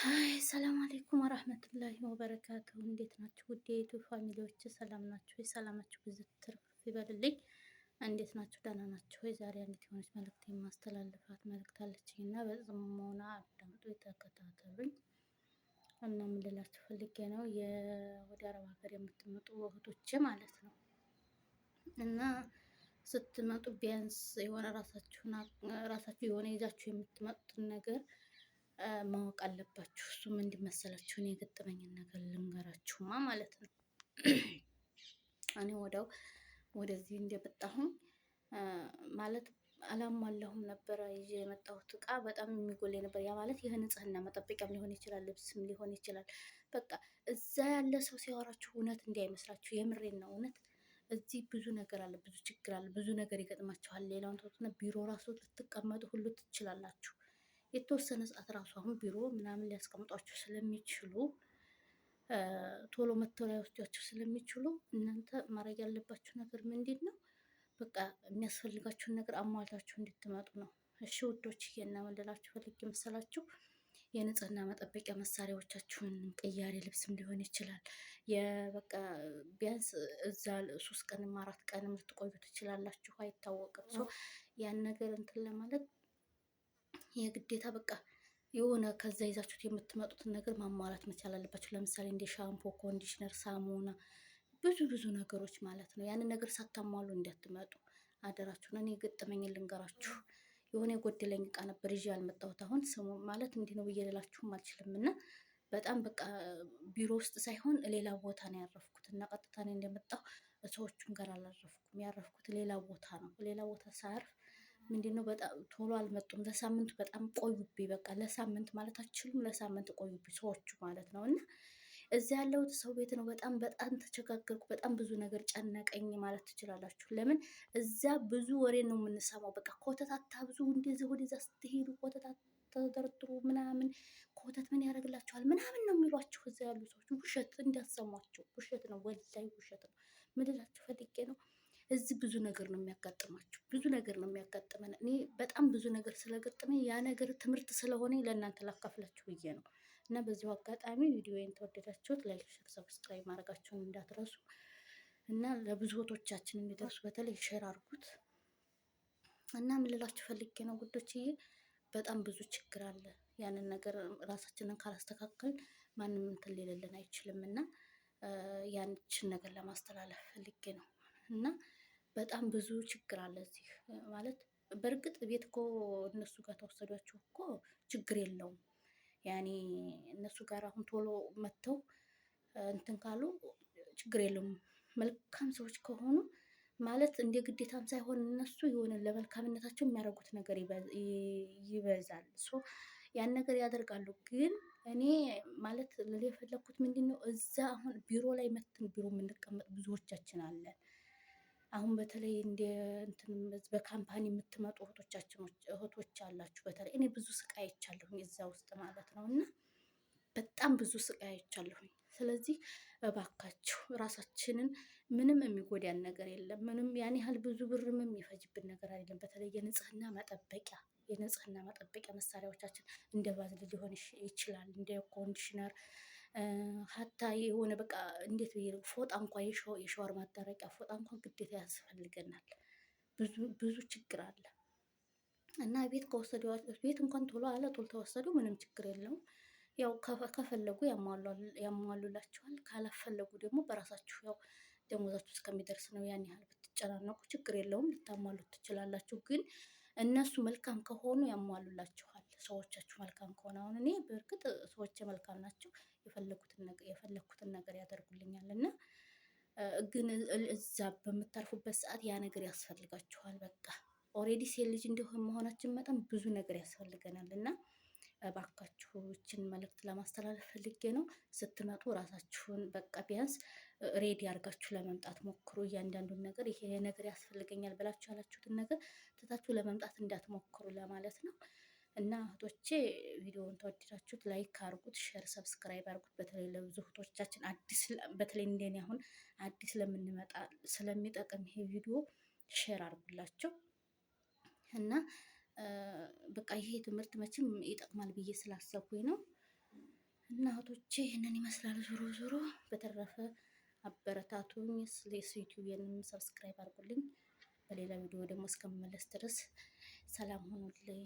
ሃይ ሰላም አለይኩም ወራህመቱላሂ ወበረካቱሁ። እንዴት ናችሁ ውድ የዩቲዩብ ፋሚሊዎች? ሰላም ናችሁ ወይ? ሰላማችሁ ብዙ ትርፍ ይበልልኝ። እንዴት ናችሁ? ደህና ናችሁ ወይ? ዛሬ አንዲት የሆነች መልእክት የማስተላልፋት መልእክት አለችኝ እና በጽሞና አዳምጡ፣ ተከታተሉኝ። እና ምን ልላችሁ ፈልጌ ነው ወደ አረብ ሀገር የምትመጡ እህቶቼ ማለት ነው እና ስትመጡ ቢያንስ የሆነ ራሳችሁ የሆነ ይዛችሁ የምትመጡትን ነገር ማወቅ አለባችሁ። እሱም እንዲመሰላችሁ እኔ የገጠመኝን ነገር ልንገራችሁማ ማለት ነው። እኔ ወደዚህ እንደመጣሁኝ ማለት አላሟላሁም ነበረ። ይዤ የመጣሁት እቃ በጣም የሚጎል ነበር። ያ ማለት ይህ ንጽህና መጠበቂያም ሊሆን ይችላል፣ ልብስም ሊሆን ይችላል። በቃ እዛ ያለ ሰው ሲያወራችሁ እውነት እንዳይመስላችሁ፣ የምሬን ነው። እውነት እዚህ ብዙ ነገር አለ፣ ብዙ ችግር አለ፣ ብዙ ነገር ይገጥማችኋል። ሌላውን ተውትና ቢሮ ራሱ ልትቀመጡ ሁሉ ትችላላችሁ። የተወሰነ ሰዓት ራሱ አሁን ቢሮ ምናምን ሊያስቀምጧችሁ ስለሚችሉ ቶሎ መጥተው ላይወስዷችሁ ስለሚችሉ እናንተ ማድረግ ያለባችሁ ነገር ምንድን ነው? በቃ የሚያስፈልጋችሁን ነገር አሟልታችሁ እንድትመጡ ነው። እሺ ውዶች፣ እየናመልላችሁ ፈልጌ መሰላችሁ የንጽህና መጠበቂያ መሳሪያዎቻችሁን ቅያሬ ልብስም ሊሆን ይችላል። በቃ ቢያንስ እዛ 3 ቀንም 4 ቀንም ልትቆዩ ትችላላችሁ፣ አይታወቅም። ያን ነገር እንትን ለማለት የግዴታ በቃ የሆነ ከዛ ይዛችሁት የምትመጡትን ነገር ማሟላት መቻል አለባችሁ። ለምሳሌ እንደ ሻምፖ፣ ኮንዲሽነር፣ ሳሙና ብዙ ነገሮች ማለት ነው። ያንን ነገር ሳታሟሉ እንዳትመጡ አደራችሁን። እኔ የገጠመኝን ልንገራችሁ። የሆነ የጎደለኝ እቃ ነበር ይዤ ያልመጣሁት። አሁን ስሙ ማለት እንዲህ ነው ብዬ ልላችሁም አልችልም። እና በጣም በቃ ቢሮ ውስጥ ሳይሆን ሌላ ቦታ ነው ያረፍኩት። እና ቀጥታ እኔ እንደመጣሁ ሰዎቹም ጋር አላረፍኩም። ያረፍኩት ሌላ ቦታ ነው። ሌላ ቦታ ሳርፍ ምንድነው በጣም ቶሎ አልመጡም። ለሳምንት በጣም ቆዩብኝ። በቃ ለሳምንት ማለት አትችሉም። ለሳምንት ቆዩብኝ ሰዎቹ ማለት ነው። እና እዚያ ያለሁት ሰው ቤት ነው። በጣም ተቸጋገርኩ። በጣም ብዙ ነገር ጨነቀኝ ማለት ትችላላችሁ። ለምን እዛ ብዙ ወሬ ነው የምንሰማው። በቃ ኮተታታ ብዙ እንደዚህ ወደዛ ስትሄዱ ኮተታት ተደርድሩ ምናምን ኮተት ምን ያደርግላችኋል ምናምን ነው የሚሏችሁ እዛ ያሉ ሰዎች። ውሸት እንዳሰሟቸው፣ ውሸት ነው፣ ወላሂ ውሸት ነው። ምን ልላችሁ ፈልጌ ነው፣ እዚህ ብዙ ነገር ነው የሚያጋጥማችሁ። ብዙ ነገር ነው የሚያጋጥመን። እኔ በጣም ብዙ ነገር ስለገጠመኝ ያ ነገር ትምህርት ስለሆነ ለእናንተ ላካፍላችሁ ብዬ ነው። እና በዚሁ አጋጣሚ ቪዲዮዬን ተወደዳችሁት ላይክ፣ ሼር፣ ሰብስክራይብ ማድረጋችሁን እንዳትረሱ እና ለብዙ እህቶቻችን እንዲደርሱ በተለይ ሼር አድርጉት። እና ምን ልላችሁ ፈልጌ ነው ጉዶችዬ፣ በጣም ብዙ ችግር አለ። ያንን ነገር ራሳችንን ካላስተካከልን ማንም እንትን ሊልልን አይችልም። እና ያንችን ነገር ለማስተላለፍ ፈልጌ ነው። እና በጣም ብዙ ችግር አለ እዚህ ማለት በእርግጥ ቤት እኮ እነሱ ጋር ተወሰዷችሁ እኮ ችግር የለውም። ያኔ እነሱ ጋር አሁን ቶሎ መጥተው እንትን ካሉ ችግር የለውም። መልካም ሰዎች ከሆኑ ማለት እንደ ግዴታም ሳይሆን እነሱ የሆነ ለመልካምነታቸው የሚያደርጉት ነገር ይበዛል። ያን ነገር ያደርጋሉ። ግን እኔ ማለት ልል የፈለኩት ምንድን ነው፣ እዛ አሁን ቢሮ ላይ መተን ቢሮ የምንቀመጥ ብዙዎቻችን አለን። አሁን በተለይ እንደ እንትን በካምፓኒ የምትመጡ እህቶች አላችሁ። በተለይ እኔ ብዙ ስቃይ አይቻለሁኝ እዛ ውስጥ ማለት ነው። እና በጣም ብዙ ስቃይ አይቻለሁኝ። ስለዚህ እባካችሁ ራሳችንን ምንም የሚጎዳን ነገር የለም። ምንም ያን ያህል ብዙ ብርም የሚፈጅብን ነገር አይደለም። በተለይ የንጽህና መጠበቂያ መሳሪያዎቻችን እንደ ባዝሊን ሊሆን ይችላል፣ እንደ ኮንዲሽነር ሀታ የሆነ በቃ እንዴት ብዬ ፎጣ እንኳን የሻወር ማዳረቂያ ፎጣ እንኳን ግዴታ ያስፈልገናል። ብዙ ችግር አለ። እና ቤት እንኳን ቶሎ ተወሰዱ ምንም ችግር የለውም። ያው ከፈለጉ ያሟሉላችኋል። ካላፈለጉ ደግሞ በራሳችሁ ያው ደሞዛችሁ እስከሚደርስ ነው። ያን ያህል ብትጨናነቁ ችግር የለውም፣ ልታሟሉት ትችላላችሁ። ግን እነሱ መልካም ከሆኑ ያሟሉላችኋል። ሰዎቻችሁ መልካም ከሆነ አሁን እኔ በእርግጥ ሰዎች መልካም ናቸው። የፈለኩትን ነገር ያደርጉልኛል። እና ግን እዛ በምታርፉበት ሰዓት ያ ነገር ያስፈልጋችኋል። በቃ ኦልሬዲ ሴት ልጅ እንደሆነ መሆናችን መጠን ብዙ ነገር ያስፈልገናል። እና እባካችሁ ይችን መልእክት ለማስተላለፍ ፈልጌ ነው። ስትመጡ ራሳችሁን በቃ ቢያንስ ሬዲ አድርጋችሁ ለመምጣት ሞክሩ። እያንዳንዱን ነገር ይሄ ነገር ያስፈልገኛል ብላችሁ ያላችሁትን ነገር ትታችሁ ለመምጣት እንዳትሞክሩ ለማለት ነው። እና እህቶቼ ቪዲዮውን ተወደዳችሁት ላይክ አርጉት፣ ሼር ሰብስክራይብ አርጉት። በተለይ ለብዙ እህቶቻችን በተለይ እንደኔ አሁን አዲስ ለምንመጣ ስለሚጠቅም ይሄ ቪዲዮ ሼር አርጉላቸው። እና በቃ ይሄ ትምህርት መቼም ይጠቅማል ብዬ ስላሰብኩኝ ነው። እና እህቶቼ ይህንን ይመስላል። ዞሮ ዞሮ በተረፈ አበረታቱኝ። ዩቲዩብንም ሰብስክራይብ አድርጉልኝ። በሌላ ቪዲዮ ደግሞ እስከምመለስ ድረስ ሰላም ሆኑልኝ።